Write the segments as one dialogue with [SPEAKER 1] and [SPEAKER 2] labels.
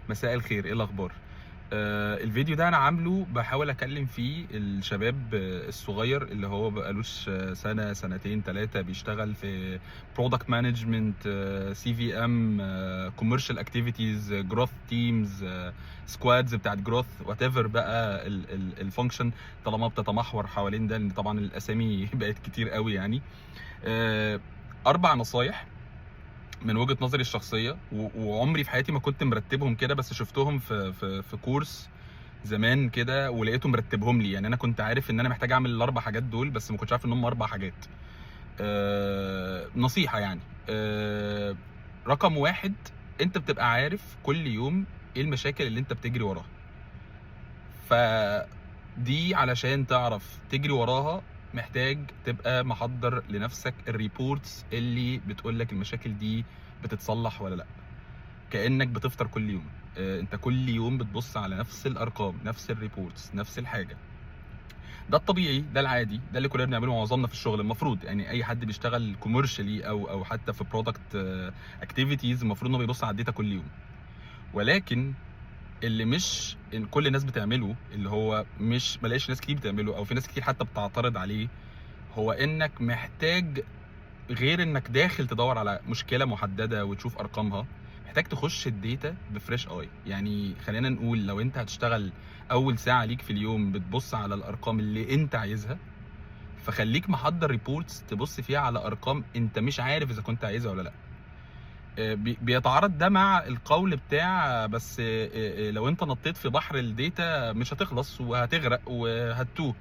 [SPEAKER 1] مساء الخير، ايه الاخبار؟ الفيديو ده انا عامله بحاول اكلم فيه الشباب الصغير اللي هو بقالوش سنه سنتين ثلاثه بيشتغل في برودكت مانجمنت، سي في ام، كوميرشال اكتيفيتيز، جروث تيمز، سكوادز بتاعت جروث، وات ايفر بقى الفانكشن، طالما بتتمحور حوالين ده، لان طبعا الاسامي بقت كتير قوي يعني. 4 نصايح من وجهة نظري الشخصية، وعمري في حياتي ما كنت مرتبهم كده، بس شفتهم في كورس زمان كده ولقيته مرتبهم لي. يعني انا كنت عارف ان انا محتاج اعمل ال4 حاجات دول، بس ما كنتش عارف ان هم 4 حاجات. نصيحة يعني. رقم 1، انت بتبقى عارف كل يوم ايه المشاكل اللي انت بتجري وراها. فدي علشان تعرف تجري وراها محتاج تبقى محضر لنفسك الريبورتس اللي بتقولك المشاكل دي بتتصلح ولا لا. كأنك بتفطر كل يوم. انت كل يوم بتبص على نفس الارقام، نفس الريبورتس، نفس الحاجه. ده الطبيعي، ده العادي، ده اللي كلنا بنعمله معظمنا في الشغل. المفروض يعني اي حد بيشتغل كوميرشالي او حتى في برودكت اكتيفيتيز المفروض انه بيبص على الداتا كل يوم. ولكن اللي مش إن كل الناس بتعمله، اللي هو مش ملاقيش ناس كتير بتعمله، او في ناس كتير حتى بتعترض عليه، هو انك محتاج، غير انك داخل تدور على مشكله محدده وتشوف ارقامها، محتاج تخش الداتا بفريش اي. يعني خلينا نقول لو انت هتشتغل اول ساعه ليك في اليوم بتبص على الارقام اللي انت عايزها، فخليك محضر ريبورتس تبص فيها على ارقام انت مش عارف اذا كنت عايزها ولا لا. بيتعارض ده مع القول بتاع بس لو انت نطيت في بحر الداتا مش هتخلص وهتغرق وهتتوه.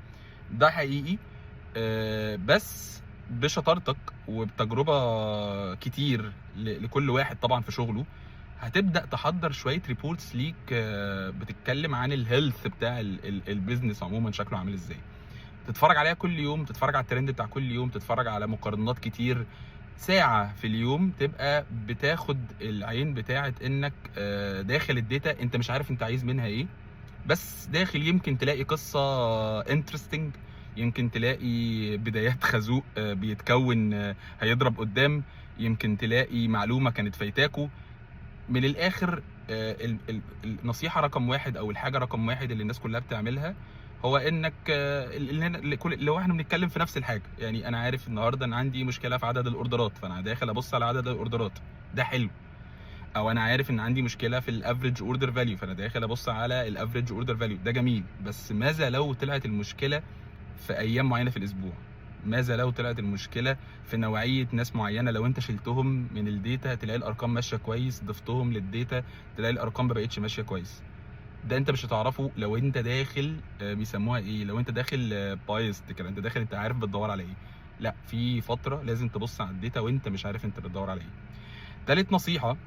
[SPEAKER 1] ده حقيقي. بس بشطارتك وبتجربه كتير لكل واحد طبعا في شغله، هتبدا تحضر شويه ريبورتس ليك بتتكلم عن الهيلث بتاع البيزنس عموما شكله عامل ازاي. تتفرج عليها كل يوم، تتفرج على الترند بتاع كل يوم، تتفرج على مقارنات كتير. ساعة في اليوم تبقى بتاخد العين بتاعت انك داخل الداتا انت مش عارف انت عايز منها ايه، بس داخل يمكن تلاقي قصة انترستنج، يمكن تلاقي بدايات خازوق بيتكون هيضرب قدام، يمكن تلاقي معلومة كانت فايتاكو. من الاخر النصيحة رقم 1 او الحاجة رقم 1 اللي الناس كلها بتعملها هو انك اللي هو احنا بنتكلم في نفس الحاجة. يعني انا عارف النهاردة انا عندي مشكلة في عدد الاوردرات، فانا داخل ابص على عدد الاوردرات، ده حلو. او انا عارف ان عندي مشكله في الافريج اوردر فاليو، فانا داخل ابص على الافريج اوردر فاليو، ده جميل. بس ماذا لو طلعت المشكله في ايام معينه في الاسبوع؟ ماذا لو طلعت المشكله في نوعيه ناس معينه؟ لو انت شلتهم من الداتا تلاقي الارقام ماشيه كويس، ضفتهم للداتا تلاقي الارقام ما بقتش ماشيه كويس. ده انت مش هتعرفه لو انت داخل بيسموها ايه، لو انت داخل بايست كده، انت داخل انت عارف بتدور على ايه. لا، في فتره لازم تبص على الداتا وانت مش عارف انت بتدور على ايه. تالت نصيحه،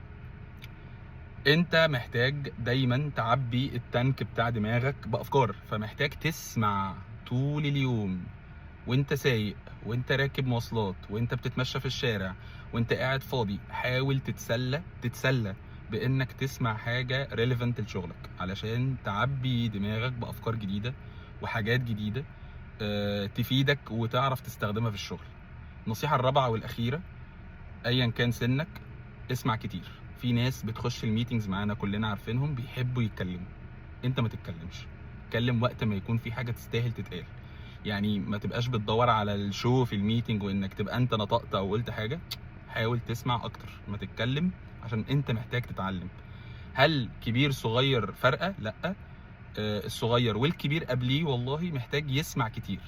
[SPEAKER 1] انت محتاج دايما تعبي التانك بتاع دماغك بافكار. فمحتاج تسمع طول اليوم، وانت سايق، وانت راكب مواصلات، وانت بتتمشى في الشارع، وانت قاعد فاضي، حاول تتسلى بانك تسمع حاجة ريليفنت لشغلك علشان تعبي دماغك بافكار جديدة وحاجات جديدة تفيدك وتعرف تستخدمها في الشغل. النصيحة الرابعة والاخيرة، ايا كان سنك، اسمع كتير. في ناس بتخش الميتينجز معانا كلنا عارفينهم بيحبوا يتكلموا، انت ما تتكلمش. اتكلم وقت ما يكون في حاجه تستاهل تتقال. يعني ما تبقاش بتدور على الشو في الميتينج وانك تبقى انت نطقت او قلت حاجه. حاول تسمع اكتر ما تتكلم عشان انت محتاج تتعلم. هل كبير صغير فرقه؟ لا. الصغير والكبير قبليه والله محتاج يسمع كتير،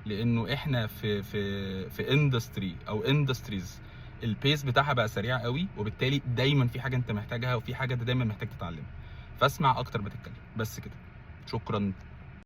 [SPEAKER 1] لانه احنا في اندستري او اندستريز البيس بتاعها بقى سريع قوي، وبالتالي دايما في حاجه انت محتاجها وفي حاجه انت دايما محتاج تتعلمها. فاسمع اكتر ما تتكلم. بس كده، شكرا.